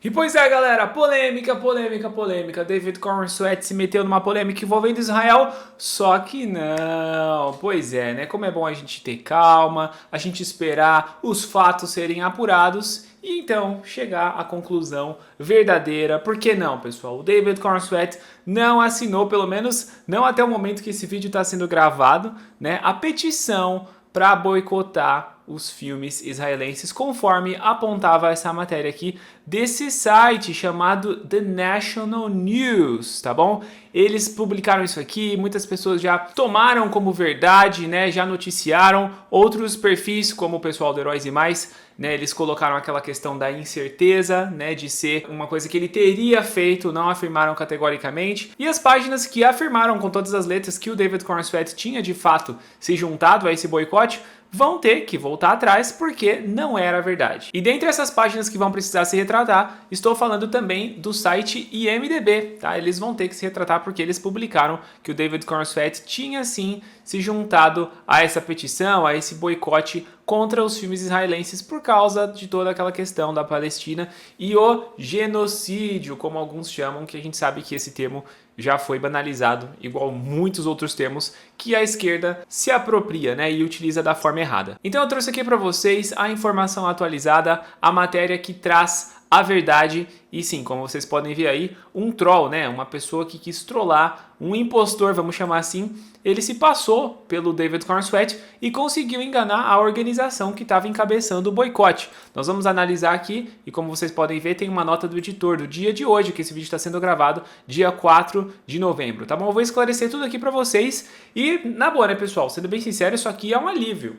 E pois é, galera, polêmica. David Corenswet se meteu numa polêmica envolvendo Israel, só que não. Pois é, né? Como é bom a gente ter calma, a gente esperar os fatos serem apurados e então chegar à conclusão verdadeira. Por que não, pessoal? O David Corenswet não assinou, pelo menos não até o momento que esse vídeo está sendo gravado, né? A petição para boicotar os filmes israelenses, conforme apontava essa matéria aqui desse site chamado The National News, tá bom? Eles publicaram isso aqui, muitas pessoas já tomaram como verdade, né? Já noticiaram. Outros perfis, como o pessoal do Heróis e Mais, né? Eles colocaram aquela questão da incerteza, né? De ser uma coisa que ele teria feito, não afirmaram categoricamente. E as páginas que afirmaram com todas as letras que o David Corenswet tinha de fato se juntado a esse boicote vão ter que voltar atrás porque não era verdade. E dentre essas páginas que vão precisar se retratar, estou falando também do site IMDb, tá? Eles vão ter que se retratar porque eles publicaram que o David Corenswet tinha sim se juntado a essa petição, a esse boicote contra os filmes israelenses por causa de toda aquela questão da Palestina e o genocídio, como alguns chamam, que a gente sabe que esse termo já foi banalizado, igual muitos outros termos que a esquerda se apropria, né, e utiliza da forma errada. Então eu trouxe aqui para vocês a informação atualizada, a matéria que traz a verdade e sim, como vocês podem ver aí, um troll, né, uma pessoa que quis trollar, um impostor, vamos chamar assim, ele se passou pelo David Corenswet e conseguiu enganar a organização que estava encabeçando o boicote. Nós vamos analisar aqui e como vocês podem ver tem uma nota do editor do dia de hoje, que esse vídeo está sendo gravado dia 4 de novembro, tá bom? Eu vou esclarecer tudo aqui para vocês e na boa, né, pessoal, sendo bem sincero, isso aqui é um alívio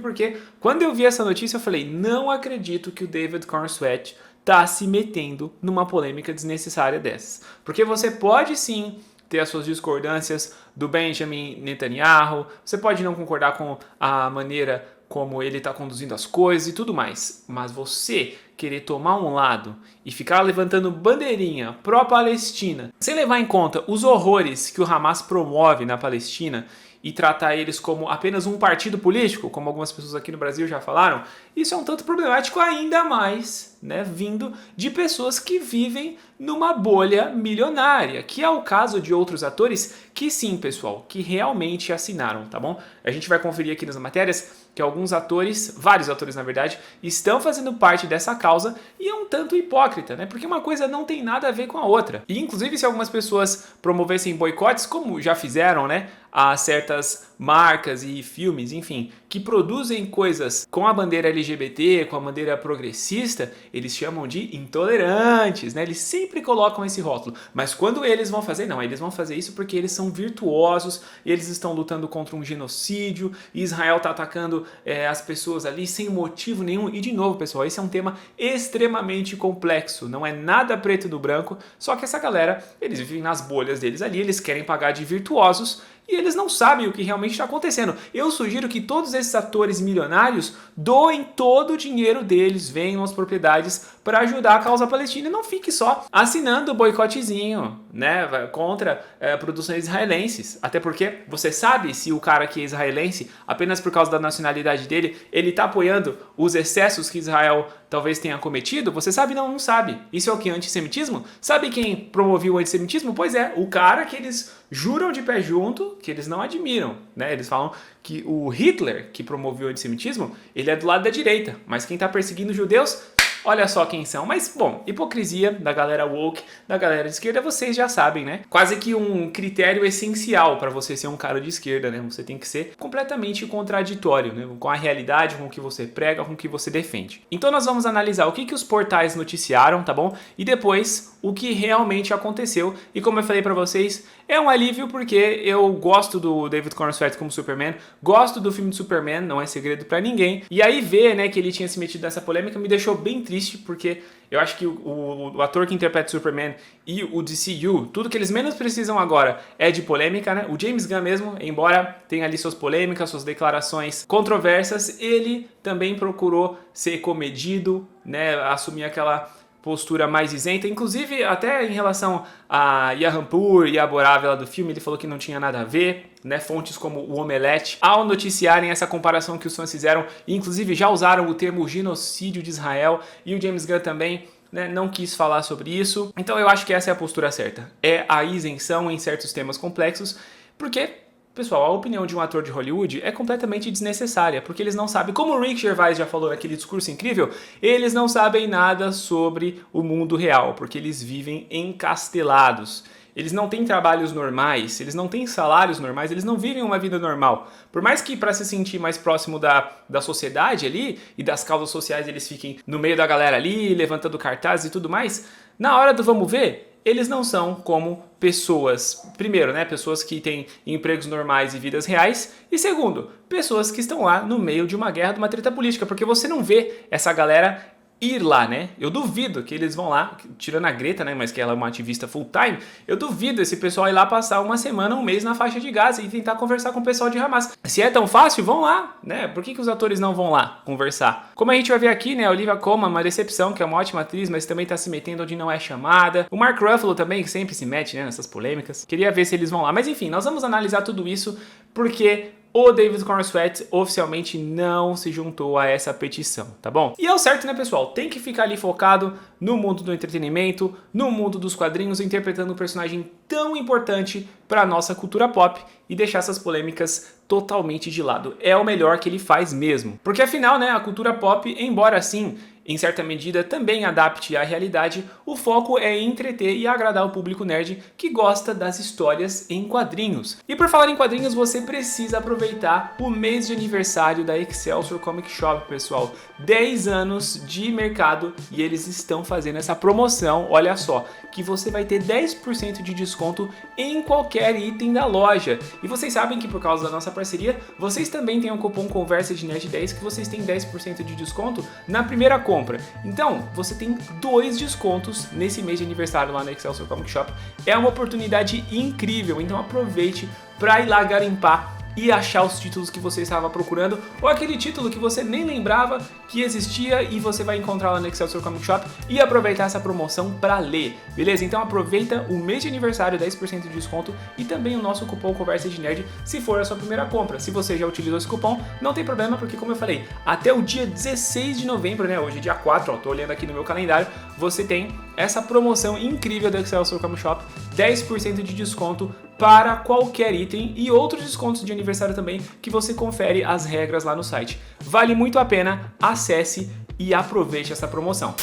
porque quando eu vi essa notícia eu falei, não acredito que o David Corenswet tá se metendo numa polêmica desnecessária dessas. Porque você pode sim ter as suas discordâncias do Benjamin Netanyahu, você pode não concordar com a maneira como ele está conduzindo as coisas e tudo mais, mas você querer tomar um lado e ficar levantando bandeirinha pró-Palestina, sem levar em conta os horrores que o Hamas promove na Palestina e tratar eles como apenas um partido político, como algumas pessoas aqui no Brasil já falaram, isso é um tanto problemático ainda mais, né, vindo de pessoas que vivem numa bolha milionária, que é o caso de outros atores que sim, pessoal, que realmente assinaram, tá bom? A gente vai conferir aqui nas matérias que alguns atores, vários atores na verdade, estão fazendo parte dessa causa e é um tanto hipócrita, né? Porque uma coisa não tem nada a ver com a outra. E inclusive se algumas pessoas promovessem boicotes, como já fizeram, né, a certas marcas e filmes, enfim, que produzem coisas com a bandeira LGBT, com a bandeira progressista, eles chamam de intolerantes, né? Eles sempre colocam esse rótulo. Mas quando eles vão fazer, não, eles vão fazer isso porque eles são virtuosos, eles estão lutando contra um genocídio, e Israel está atacando as pessoas ali sem motivo nenhum. E de novo, pessoal, esse é um tema extremamente complexo, não é nada preto no branco, só que essa galera, eles vivem nas bolhas deles ali, eles querem pagar de virtuosos, e eles não sabem o que realmente está acontecendo. Eu sugiro que todos esses atores milionários doem todo o dinheiro deles, venham às propriedades para ajudar a causa palestina e não fique só assinando o boicotezinho, né, contra produções israelenses. Até porque você sabe se o cara que é israelense, apenas por causa da nacionalidade dele, ele está apoiando os excessos que Israel talvez tenha cometido? Você sabe? Não, não sabe. Isso é o que? Antissemitismo? Sabe quem promovia o antissemitismo? Pois é, o cara que eles juram de pé junto que eles não admiram, né? Eles falam que o Hitler, que promoveu o antissemitismo, ele é do lado da direita, mas quem está perseguindo os judeus, olha só quem são. Mas, bom, hipocrisia da galera woke, da galera de esquerda, vocês já sabem, né? Quase que um critério essencial para você ser um cara de esquerda, né? Você tem que ser completamente contraditório, né? Com a realidade, com o que você prega, com o que você defende. Então nós vamos analisar o que os portais noticiaram, tá bom? E depois o que realmente aconteceu. E como eu falei para vocês, é um alívio porque eu gosto do David Corenswet como Superman, gosto do filme de Superman, não é segredo para ninguém. E aí ver, né, que ele tinha se metido nessa polêmica me deixou bem triste, porque eu acho que o ator que interpreta o Superman e o DCU, tudo que eles menos precisam agora é de polêmica, né? O James Gunn mesmo, embora tenha ali suas polêmicas, suas declarações controversas, ele também procurou ser comedido, né? Assumir aquela postura mais isenta, inclusive até em relação a Yahyampur e a Borávila do filme, ele falou que não tinha nada a ver, né? Fontes como o Omelete, ao noticiarem essa comparação que os fãs fizeram, inclusive já usaram o termo genocídio de Israel, e o James Gunn também né, não quis falar sobre isso. Então eu acho que essa é a postura certa. É a isenção em certos temas complexos, porque, pessoal, a opinião de um ator de Hollywood é completamente desnecessária, porque eles não sabem, como o Rick Gervais já falou naquele discurso incrível, eles não sabem nada sobre o mundo real, porque eles vivem encastelados. Eles não têm trabalhos normais, eles não têm salários normais, eles não vivem uma vida normal. Por mais que para se sentir mais próximo da sociedade ali e das causas sociais eles fiquem no meio da galera ali, levantando cartazes e tudo mais, na hora do vamos ver, eles não são como pessoas, primeiro, né, pessoas que têm empregos normais e vidas reais, e segundo, pessoas que estão lá no meio de uma guerra, de uma treta política, porque você não vê essa galera ir lá, né? Eu duvido que eles vão lá, tirando a Greta, né, mas que ela é uma ativista full time, eu duvido esse pessoal ir lá passar uma semana, um mês na faixa de Gaza e tentar conversar com o pessoal de Hamas. Se é tão fácil, vão lá, né? Por que os atores não vão lá conversar? Como a gente vai ver aqui, né, a Olivia Colman, uma decepção, que é uma ótima atriz, mas também tá se metendo onde não é chamada. O Mark Ruffalo também, que sempre se mete, né, nessas polêmicas. Queria ver se eles vão lá. Mas enfim, nós vamos analisar tudo isso porque o David Corenswet oficialmente não se juntou a essa petição, tá bom? E é o certo, né, pessoal? Tem que ficar ali focado no mundo do entretenimento, no mundo dos quadrinhos, interpretando um personagem tão importante para nossa cultura pop e deixar essas polêmicas totalmente de lado. É o melhor que ele faz mesmo. Porque afinal, né, a cultura pop, embora assim, em certa medida, também adapte à realidade, o foco é entreter e agradar o público nerd que gosta das histórias em quadrinhos. E por falar em quadrinhos, você precisa aproveitar o mês de aniversário da Excelsior Comic Shop, pessoal. 10 anos de mercado e eles estão fazendo essa promoção, olha só, que você vai ter 10% de desconto em qualquer item da loja. E vocês sabem que por causa da nossa parceria, vocês também têm o cupom Conversa de Nerd 10 que vocês têm 10% de desconto na primeira compra. Então, você tem 2 descontos nesse mês de aniversário lá na Excelsior Comic Shop. É uma oportunidade incrível, então aproveite para ir lá garimpar e achar os títulos que você estava procurando, ou aquele título que você nem lembrava que existia e você vai encontrar lá no Excelsior Comic Shop e aproveitar essa promoção para ler, beleza? Então aproveita o mês de aniversário, 10% de desconto e também o nosso cupom Conversa de Nerd se for a sua primeira compra. Se você já utilizou esse cupom, não tem problema, porque como eu falei, até o dia 16 de novembro, né, hoje é dia 4, ó, tô olhando aqui no meu calendário, você tem essa promoção incrível do Excelsior Comic Shop, 10% de desconto para qualquer item e outros descontos de aniversário também que você confere as regras lá no site. Vale muito a pena, acesse e aproveite essa promoção.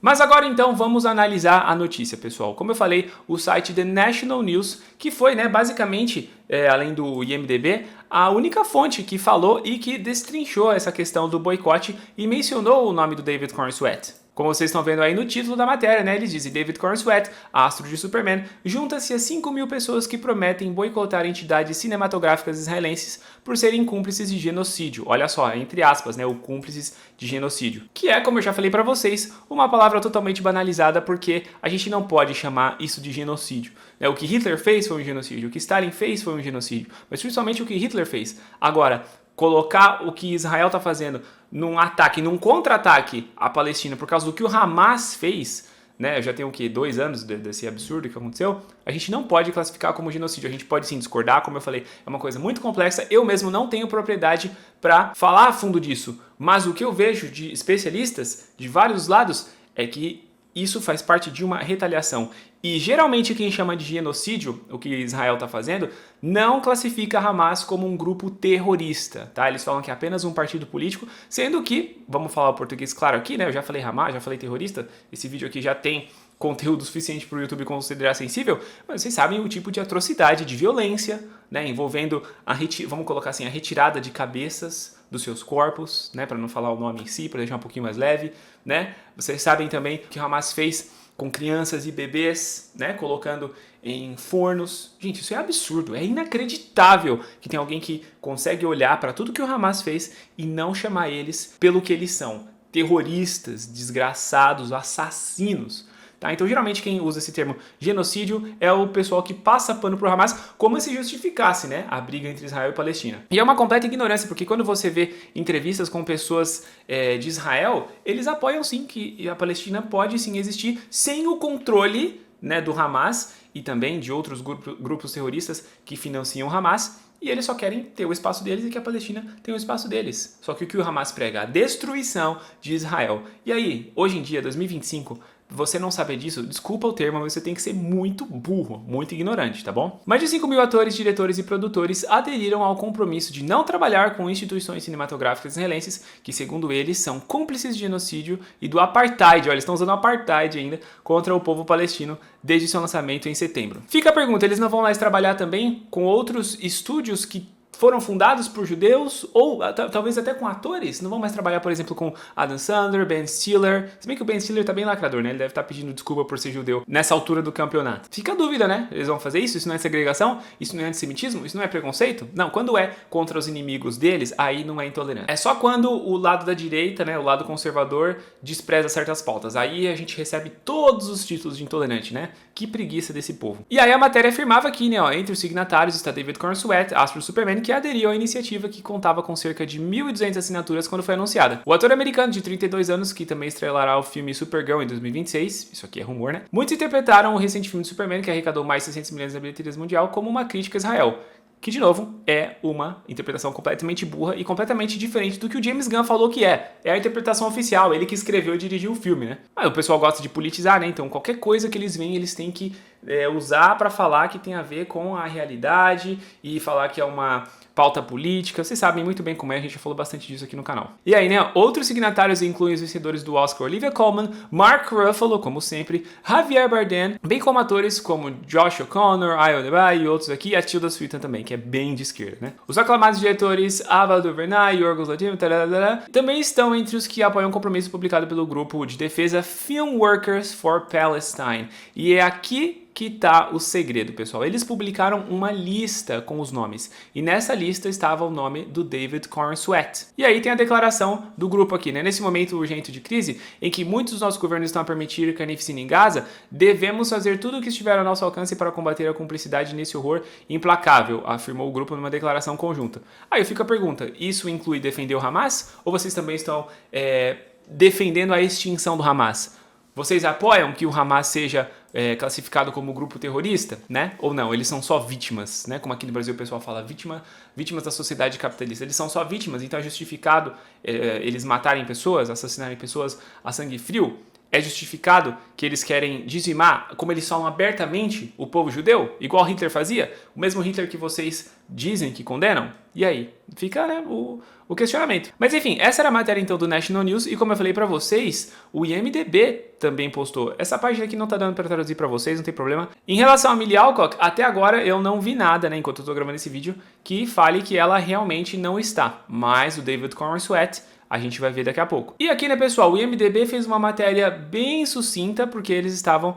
Mas agora então vamos analisar a notícia, pessoal. Como eu falei, o site The National News, que foi, né, basicamente, além do IMDb, a única fonte que falou e que destrinchou essa questão do boicote e mencionou o nome do David Corenswet. Como vocês estão vendo aí no título da matéria, né, eles dizem: David Corenswet, astro de Superman, junta-se a 5.000 pessoas que prometem boicotar entidades cinematográficas israelenses por serem cúmplices de genocídio. Olha só, entre aspas, né, o cúmplices de genocídio. Que é, como eu já falei pra vocês, uma palavra totalmente banalizada, porque a gente não pode chamar isso de genocídio. O que Hitler fez foi um genocídio, o que Stalin fez foi um genocídio, mas principalmente o que Hitler fez. Agora, colocar o que Israel está fazendo num ataque, num contra-ataque à Palestina por causa do que o Hamas fez, né? Já tem o quê? 2 anos desse absurdo que aconteceu. A gente não pode classificar como genocídio. A gente pode sim discordar, como eu falei, é uma coisa muito complexa. Eu mesmo não tenho propriedade para falar a fundo disso. Mas o que eu vejo de especialistas de vários lados é que isso faz parte de uma retaliação. E geralmente quem chama de genocídio, o que Israel está fazendo, não classifica Hamas como um grupo terrorista, tá? Eles falam que é apenas um partido político, sendo que, vamos falar o português claro aqui, né? Eu já falei Hamas, já falei terrorista, esse vídeo aqui já tem conteúdo suficiente para o YouTube considerar sensível, mas vocês sabem o tipo de atrocidade, de violência, né? Envolvendo, vamos colocar assim, a retirada de cabeças dos seus corpos, né? Para não falar o nome em si, para deixar um pouquinho mais leve, né? Vocês sabem também que o Hamas fez com crianças e bebês, né, colocando em fornos. Gente, isso é absurdo, é inacreditável que tem alguém que consegue olhar para tudo que o Hamas fez e não chamar eles pelo que eles são: terroristas, desgraçados, assassinos. Tá? Então, geralmente, quem usa esse termo genocídio é o pessoal que passa pano pro Hamas como se justificasse, né, a briga entre Israel e Palestina. E é uma completa ignorância, porque quando você vê entrevistas com pessoas de Israel, eles apoiam sim que a Palestina pode sim existir sem o controle, né, do Hamas e também de outros grupos terroristas que financiam o Hamas. E eles só querem ter o espaço deles e que a Palestina tenha o espaço deles. Só que o Hamas prega? A destruição de Israel. E aí, hoje em dia, 2025, você não saber disso, desculpa o termo, mas você tem que ser muito burro, muito ignorante, tá bom? Mais de 5 mil atores, diretores e produtores aderiram ao compromisso de não trabalhar com instituições cinematográficas israelenses que, segundo eles, são cúmplices de genocídio e do apartheid. Olha, eles estão usando apartheid ainda contra o povo palestino desde seu lançamento em setembro. Fica a pergunta, eles não vão mais trabalhar também com outros estúdios que foram fundados por judeus, ou talvez até com atores? Não vão mais trabalhar, por exemplo, com Adam Sandler, Ben Stiller. Se bem que o Ben Stiller tá bem lacrador, né? Ele deve estar pedindo desculpa por ser judeu nessa altura do campeonato. Fica a dúvida, né? Eles vão fazer isso? Isso não é segregação? Isso não é antissemitismo? Isso não é preconceito? Não, quando é contra os inimigos deles, aí não é intolerância. É só quando o lado da direita, né, o lado conservador, despreza certas pautas. Aí a gente recebe todos os títulos de intolerante, né? Que preguiça desse povo. E aí a matéria afirmava aqui, né, ó, entre os signatários está David Corenswet, astro Superman, que aderiu à iniciativa que contava com cerca de 1.200 assinaturas quando foi anunciada. O ator americano de 32 anos, que também estrelará o filme Supergirl em 2026, isso aqui é rumor, né? Muitos interpretaram o recente filme de Superman, que arrecadou mais de 600 milhões na bilheteria mundial, como uma crítica a Israel. Que, de novo, é uma interpretação completamente burra e completamente diferente do que o James Gunn falou que é. É a interpretação oficial, ele que escreveu e dirigiu o filme, né? Mas o pessoal gosta de politizar, né? Então qualquer coisa que eles veem, eles têm que usar pra falar que tem a ver com a realidade e falar que é uma pauta política. Vocês sabem muito bem como é, a gente já falou bastante disso aqui no canal. E aí, né, outros signatários incluem os vencedores do Oscar Olivia Colman, Mark Ruffalo, como sempre, Javier Bardem, bem como atores como Josh O'Connor, Ayo Debray e outros aqui, e a Tilda Swinton também, que é bem de esquerda, né? Os aclamados diretores Ava DuVernay, Yorgos Lanthimos, também estão entre os que apoiam um compromisso publicado pelo grupo de defesa Film Workers for Palestine. E é aqui que tá o segredo, pessoal. Eles publicaram uma lista com os nomes, e nessa lista estava o nome do David Corenswet. E aí tem a declaração do grupo aqui, né? Nesse momento urgente de crise, em que muitos dos nossos governos estão a permitir carnificina em Gaza, devemos fazer tudo o que estiver ao nosso alcance para combater a cumplicidade nesse horror implacável, afirmou o grupo numa declaração conjunta. Aí fica a pergunta, isso inclui defender o Hamas? Ou vocês também estão defendendo a extinção do Hamas? Vocês apoiam que o Hamas seja classificado como grupo terrorista, né? Ou não, eles são só vítimas, né? Como aqui no Brasil o pessoal fala, vítimas da sociedade capitalista. Eles são só vítimas, então é justificado eles matarem pessoas, assassinarem pessoas a sangue frio? É justificado que eles querem dizimar, como eles falam abertamente, o povo judeu? Igual Hitler fazia? O mesmo Hitler que vocês dizem que condenam? E aí? Fica, né, o questionamento. Mas enfim, essa era a matéria então do National News, e como eu falei pra vocês, o IMDb também postou. Essa página aqui não tá dando pra traduzir pra vocês, não tem problema. Em relação a Millie Alcock, até agora eu não vi nada, né, enquanto eu tô gravando esse vídeo, que fale que ela realmente não está. Mas o David Corenswet a gente vai ver daqui a pouco. E aqui, né, pessoal, o IMDb fez uma matéria bem sucinta, porque eles estavam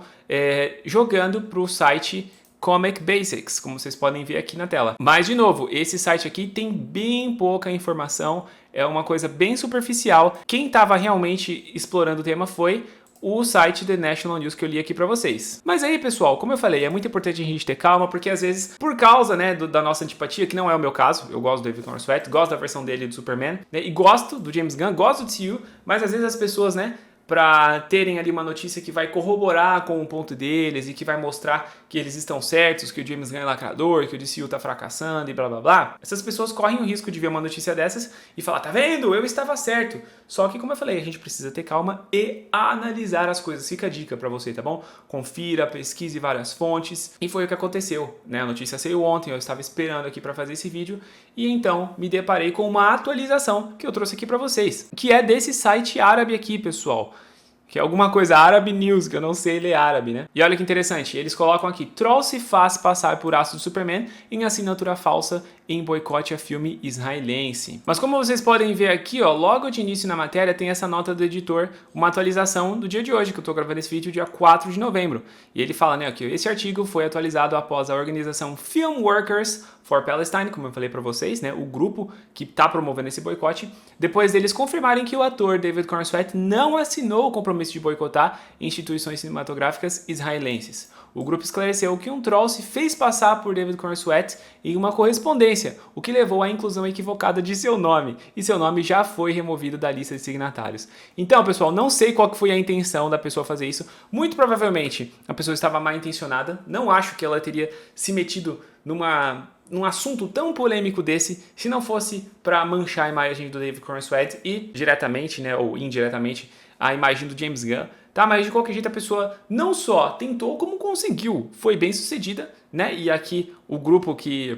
jogando pro site Comic Basics, como vocês podem ver aqui na tela. Mas, de novo, esse site aqui tem bem pouca informação, é uma coisa bem superficial. Quem estava realmente explorando o tema foi o site The National News que eu li aqui pra vocês. Mas aí, pessoal, como eu falei, é muito importante a gente ter calma, porque às vezes, por causa, né, da nossa antipatia, que não é o meu caso, eu gosto do David Corenswet, gosto da versão dele do Superman, né, e gosto do James Gunn, gosto do TCU, mas às vezes as pessoas, né, para terem ali uma notícia que vai corroborar com o ponto deles e que vai mostrar que eles estão certos, que o James Gunn é lacrador, que o DCU tá fracassando e blá blá blá, essas pessoas correm o risco de ver uma notícia dessas e falar, tá vendo? Eu estava certo. Só que, como eu falei, a gente precisa ter calma e analisar as coisas. Fica a dica pra você, tá bom? Confira, pesquise várias fontes. E foi o que aconteceu, né? A notícia saiu ontem, eu estava esperando aqui pra fazer esse vídeo e então me deparei com uma atualização que eu trouxe aqui pra vocês, que é desse site árabe aqui, pessoal. Que é alguma coisa árabe news, que eu não sei ler árabe, né? E olha que interessante, eles colocam aqui, Troll se faz passar por aço do Superman em assinatura falsa em boicote a filme israelense. Mas como vocês podem ver aqui, ó, logo de início na matéria tem essa nota do editor, uma atualização do dia de hoje, que eu tô gravando esse vídeo dia 4 de novembro. E ele fala, né, que esse artigo foi atualizado após a organização Film Workers for Palestine, como eu falei pra vocês, né, o grupo que tá promovendo esse boicote, depois deles confirmarem que o ator David Corenswet não assinou o compromisso de boicotar instituições cinematográficas israelenses. O grupo esclareceu que um troll se fez passar por David Corenswet em uma correspondência, o que levou à inclusão equivocada de seu nome, e seu nome já foi removido da lista de signatários. Então, pessoal, não sei qual que foi a intenção da pessoa fazer isso. Muito provavelmente a pessoa estava mal intencionada, não acho que ela teria se metido num assunto tão polêmico desse, se não fosse para manchar a imagem do David Corenswet e diretamente, né, ou indiretamente, a imagem do James Gunn, tá? Mas de qualquer jeito a pessoa não só tentou, como conseguiu. Foi bem sucedida, né? E aqui o grupo que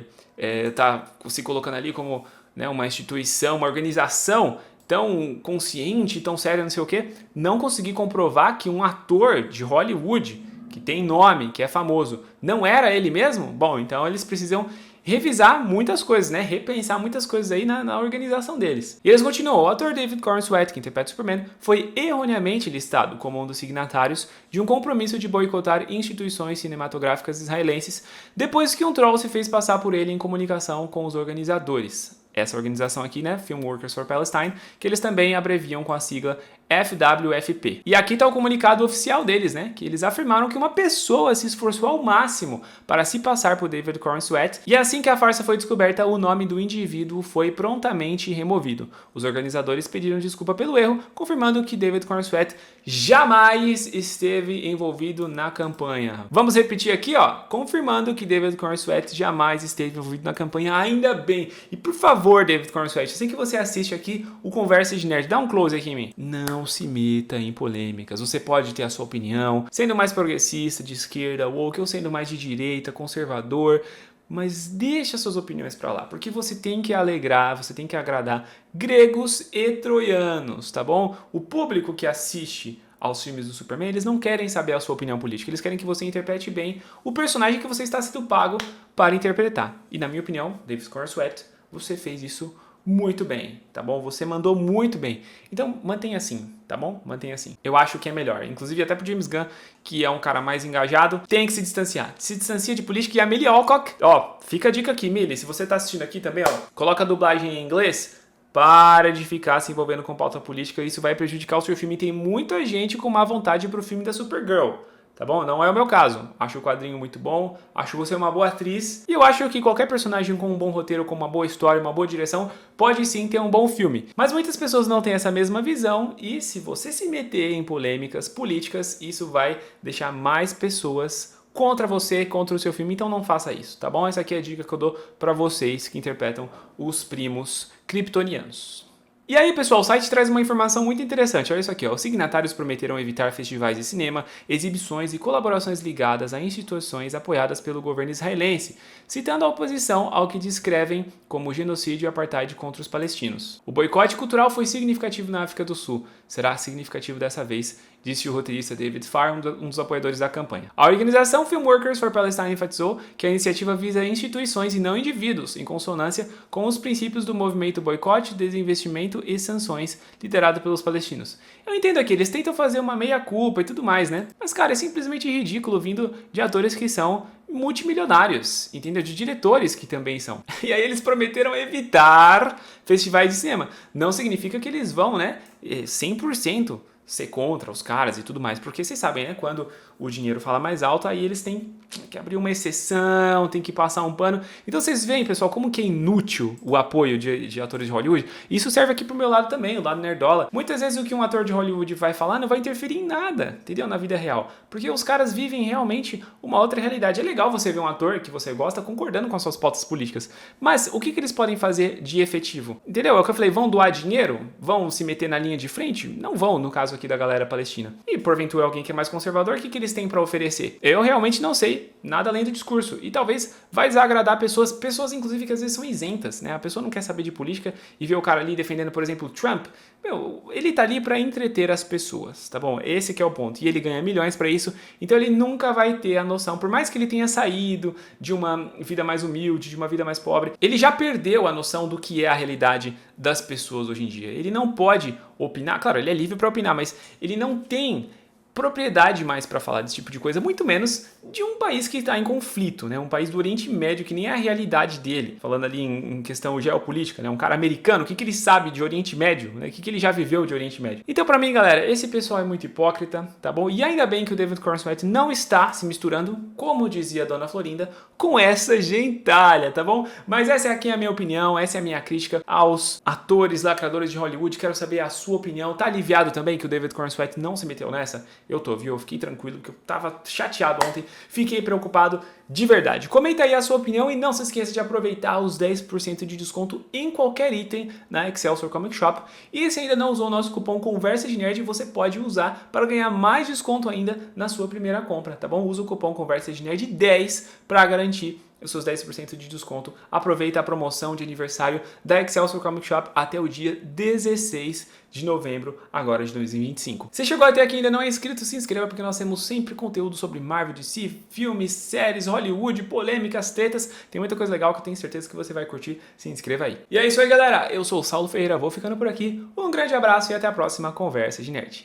tá se colocando ali como, né, uma instituição, uma organização tão consciente, tão séria, não sei o quê, não consegui comprovar que um ator de Hollywood, que tem nome, que é famoso, não era ele mesmo? Bom, então eles precisam revisar muitas coisas, né? Repensar muitas coisas aí na organização deles. E eles continuam. O ator David Corenswet, que interpreta o Superman, foi erroneamente listado como um dos signatários de um compromisso de boicotar instituições cinematográficas israelenses depois que um troll se fez passar por ele em comunicação com os organizadores. Essa organização aqui, né, Film Workers for Palestine, que eles também abreviam com a sigla FWFP. E aqui está o comunicado oficial deles, né, que eles afirmaram que uma pessoa se esforçou ao máximo para se passar por David Corenswet, e assim que a farsa foi descoberta, o nome do indivíduo foi prontamente removido. Os organizadores pediram desculpa pelo erro, confirmando que David Corenswet jamais esteve envolvido na campanha. Vamos repetir aqui, ó, confirmando que David Corenswet jamais esteve envolvido na campanha, ainda bem. E por favor, David Corenswet, assim que você assiste aqui o Conversa de Nerd, dá um close aqui em mim. Não se meta em polêmicas. Você pode ter a sua opinião, sendo mais progressista, de esquerda, woke, ou sendo mais de direita, conservador, mas deixa suas opiniões pra lá, porque você tem que alegrar, você tem que agradar gregos e troianos, tá bom? O público que assiste aos filmes do Superman, eles não querem saber a sua opinião política, eles querem que você interprete bem o personagem que você está sendo pago para interpretar. E na minha opinião, David Corenswet, você fez isso muito bem, tá bom? Você mandou muito bem. Então, mantenha assim, tá bom? Mantenha assim. Eu acho que é melhor. Inclusive, até pro James Gunn, que é um cara mais engajado, tem que se distanciar. Se distancia de política. E a Millie Alcock, ó, fica a dica aqui, Millie, se você tá assistindo aqui também, ó, coloca a dublagem em inglês, para de ficar se envolvendo com pauta política, isso vai prejudicar o seu filme. E tem muita gente com má vontade pro filme da Supergirl. Tá bom? Não é o meu caso. Acho o quadrinho muito bom, acho você uma boa atriz e eu acho que qualquer personagem com um bom roteiro, com uma boa história, uma boa direção, pode sim ter um bom filme. Mas muitas pessoas não têm essa mesma visão e se você se meter em polêmicas políticas, isso vai deixar mais pessoas contra você, contra o seu filme, então não faça isso, tá bom? Essa aqui é a dica que eu dou pra vocês que interpretam os primos kryptonianos. E aí, pessoal, o site traz uma informação muito interessante. Olha isso aqui, ó. Os signatários prometeram evitar festivais de cinema, exibições e colaborações ligadas a instituições apoiadas pelo governo israelense, citando a oposição ao que descrevem como genocídio e apartheid contra os palestinos. O boicote cultural foi significativo na África do Sul. Será significativo dessa vez, disse o roteirista David Farr, um dos apoiadores da campanha. A organização Film Workers for Palestine enfatizou que a iniciativa visa instituições e não indivíduos, em consonância com os princípios do movimento boicote, desinvestimento e sanções liderado pelos palestinos. Eu entendo aqui, eles tentam fazer uma meia-culpa e tudo mais, né? Mas, cara, é simplesmente ridículo vindo de atores que são multimilionários, entendeu? De diretores que também são. E aí eles prometeram evitar festivais de cinema. Não significa que eles vão, né, 100% ser contra os caras e tudo mais, porque vocês sabem, né, quando o dinheiro fala mais alto, aí eles têm que abrir uma exceção, tem que passar um pano. Então vocês veem, pessoal, como que é inútil o apoio de atores de Hollywood. Isso serve aqui pro meu lado também, o lado nerdola. Muitas vezes o que um ator de Hollywood vai falar não vai interferir em nada, entendeu? Na vida real. Porque os caras vivem realmente uma outra realidade. É legal você ver um ator que você gosta concordando com as suas pautas políticas. Mas o que eles podem fazer de efetivo? Entendeu? É o que eu falei, vão doar dinheiro? Vão se meter na linha de frente? Não vão, no caso aqui da galera palestina. E porventura alguém que é mais conservador, o que eles têm para oferecer? Eu realmente não sei, nada além do discurso. E talvez vai desagradar pessoas inclusive que às vezes são isentas, né? A pessoa não quer saber de política e vê o cara ali defendendo, por exemplo, Trump. Meu, ele tá ali para entreter as pessoas, tá bom? Esse que é o ponto. E ele ganha milhões para isso, então ele nunca vai ter a noção, por mais que ele tenha saído de uma vida mais humilde, de uma vida mais pobre, ele já perdeu a noção do que é a realidade das pessoas hoje em dia. Ele não pode opinar, claro, ele é livre para opinar, mas ele não tem propriedade mais para falar desse tipo de coisa, muito menos de um país que está em conflito, né? Um país do Oriente Médio que nem é a realidade dele, falando ali em questão geopolítica, né? Um cara americano, o que ele sabe de Oriente Médio, né? O que ele já viveu de Oriente Médio? Então, para mim, galera, esse pessoal é muito hipócrita, tá bom? E ainda bem que o David Corenswet não está se misturando, como dizia a Dona Florinda, com essa gentalha, tá bom? Mas essa aqui é a minha opinião, essa é a minha crítica aos atores, lacradores de Hollywood. Quero saber a sua opinião. Tá aliviado também que o David Corenswet não se meteu nessa? Eu tô, viu? Eu fiquei tranquilo, porque eu tava chateado ontem, fiquei preocupado de verdade. Comenta aí a sua opinião e não se esqueça de aproveitar os 10% de desconto em qualquer item na Excelsior Comic Shop. E se ainda não usou o nosso cupom Conversa de Nerd, você pode usar para ganhar mais desconto ainda na sua primeira compra, tá bom? Usa o cupom Conversa de Nerd 10 para garantir os seus 10% de desconto. Aproveita a promoção de aniversário da Excelsior Comic Shop até o dia 16 de novembro, agora de 2025. Se chegou até aqui e ainda não é inscrito, se inscreva, porque nós temos sempre conteúdo sobre Marvel, DC, filmes, séries, Hollywood, polêmicas, tretas. Tem muita coisa legal que eu tenho certeza que você vai curtir. Se inscreva aí. E é isso aí, galera. Eu sou o Saulo Ferreira, vou ficando por aqui. Um grande abraço e até a próxima Conversa de Nerd.